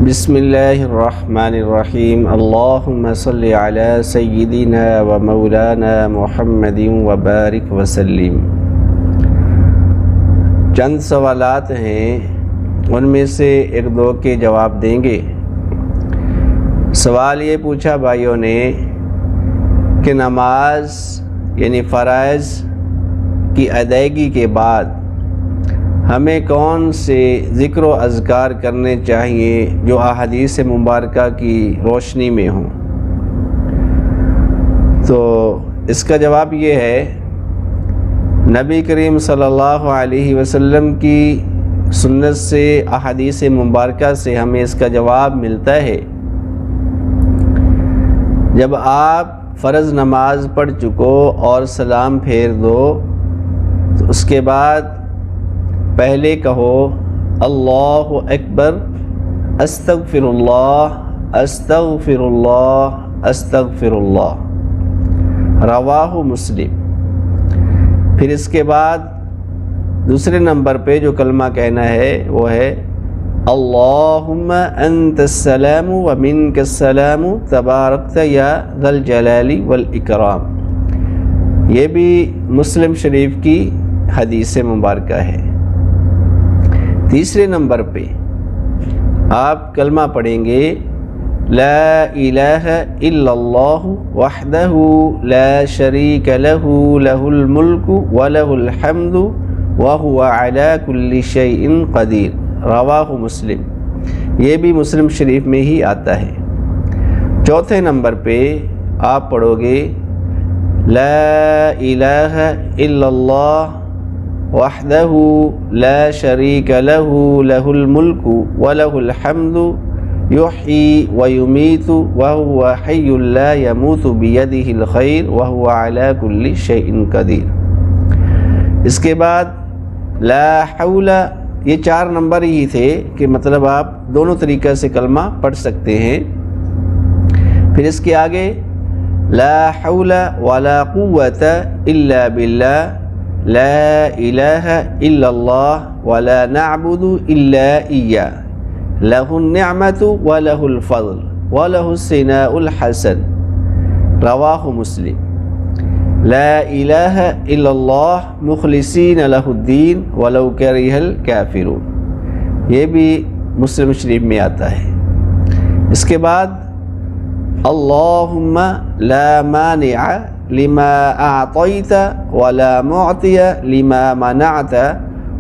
بسم اللہ الرحمن الرحیم اللہم صلی علی سیدنا و مولانا محمد وبارک وسلم۔ چند سوالات ہیں، ان میں سے ایک دو کے جواب دیں گے۔ سوال یہ پوچھا بھائیوں نے کہ نماز یعنی فرائض کی ادائیگی کے بعد ہمیں کون سے ذکر و اذکار کرنے چاہیے جو احادیث مبارکہ کی روشنی میں ہوں؟ تو اس کا جواب یہ ہے، نبی کریم صلی اللہ علیہ وسلم کی سنت سے، احادیث مبارکہ سے ہمیں اس کا جواب ملتا ہے۔ جب آپ فرض نماز پڑھ چکو اور سلام پھیر دو تو اس کے بعد پہلے کہو اللہ اکبر، استغفر اللہ استغفر اللہ استغفر اللہ، رواہ مسلم۔ پھر اس کے بعد دوسرے نمبر پہ جو کلمہ کہنا ہے وہ ہے اللہم انت السلام و منک السلام تبارکت یا ذا الجلال والاکرام۔ یہ بھی مسلم شریف کی حدیث مبارکہ ہے۔ تیسرے نمبر پہ آپ کلمہ پڑھیں گے لا الہ الا اللہ وحدہ لا شریک لہ لہ الملک ولہ الحمد وہو علی کل شیء قدیر، رواہ مسلم۔ یہ بھی مسلم شریف میں ہی آتا ہے۔ چوتھے نمبر پہ آپ پڑھو گے لا الہ الا اللہ وحدہ لا شریک لہ لہ الملک ولہ الحمد یحیی ویمیت وہو حی لا یموت بیدہ الخیر وہو علی کل شیء قدیر۔ اس کے بعد لا حول، یہ 4 نمبر ہی تھے کہ مطلب آپ دونوں طریقہ سے کلمہ پڑھ سکتے ہیں۔ پھر اس کے آگے لا حول ولا قوة الا باللہ، لا الہ الا اللہ ولا نعبد الا ایاہ، لہ النعمت ولہ الفضل ولہ الثناء الحسن، رواہ مسلم۔ لا الہ الا اللہ مخلصین لہ الدین ولو کرہ الکافرون، یہ بھی مسلم شریف میں آتا ہے۔ اس کے بعد اللہم لا مانع لما اعطیت ولا معطی لما منعت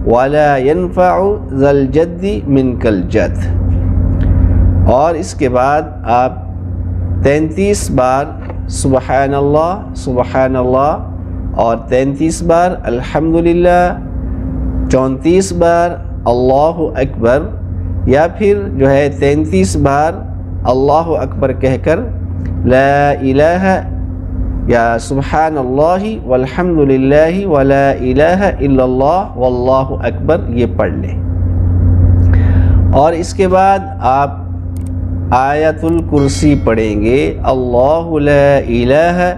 ولا ينفع ذا الجد منک الجد۔ اور اس کے بعد آپ 33 بار سبحان اللہ اور 33 بار الحمدللہ، 34 بار اللہ اکبر، یا پھر جو ہے 33 بار اللہ اکبر کہہ کر لا الہ یا سبحان اللہ والحمدللہ ولا الہ الا اللہ واللہ اکبر یہ پڑھ لیں۔ اور اس کے بعد آپ آیت الکرسی پڑھیں گے اللہ لا الہ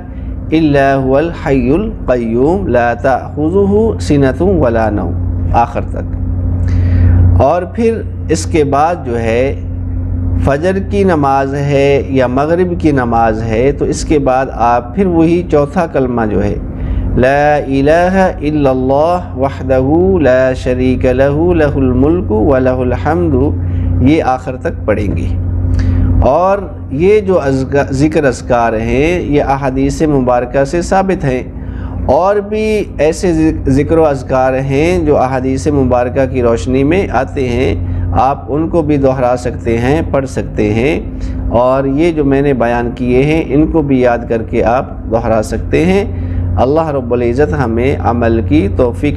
الا هو الحی القیوم لا تأخذہ سنۃ ولا نوم، آخر تک۔ اور پھر اس کے بعد جو ہے فجر کی نماز ہے یا مغرب کی نماز ہے تو اس کے بعد آپ پھر وہی چوتھا کلمہ جو ہے لا الہ الا اللہ وحدہ لا شریک لہ لہ الملک ولہ الحمد، یہ آخر تک پڑھیں گے۔ اور یہ جو ذکر اذکار ہیں یہ احادیث مبارکہ سے ثابت ہیں، اور بھی ایسے ذکر و اذکار ہیں جو احادیث مبارکہ کی روشنی میں آتے ہیں، آپ ان کو بھی دہرا سکتے ہیں، پڑھ سکتے ہیں، اور یہ جو میں نے بیان کیے ہیں ان کو بھی یاد کر کے آپ دہرا سکتے ہیں۔ اللہ رب العزت ہمیں عمل کی توفیق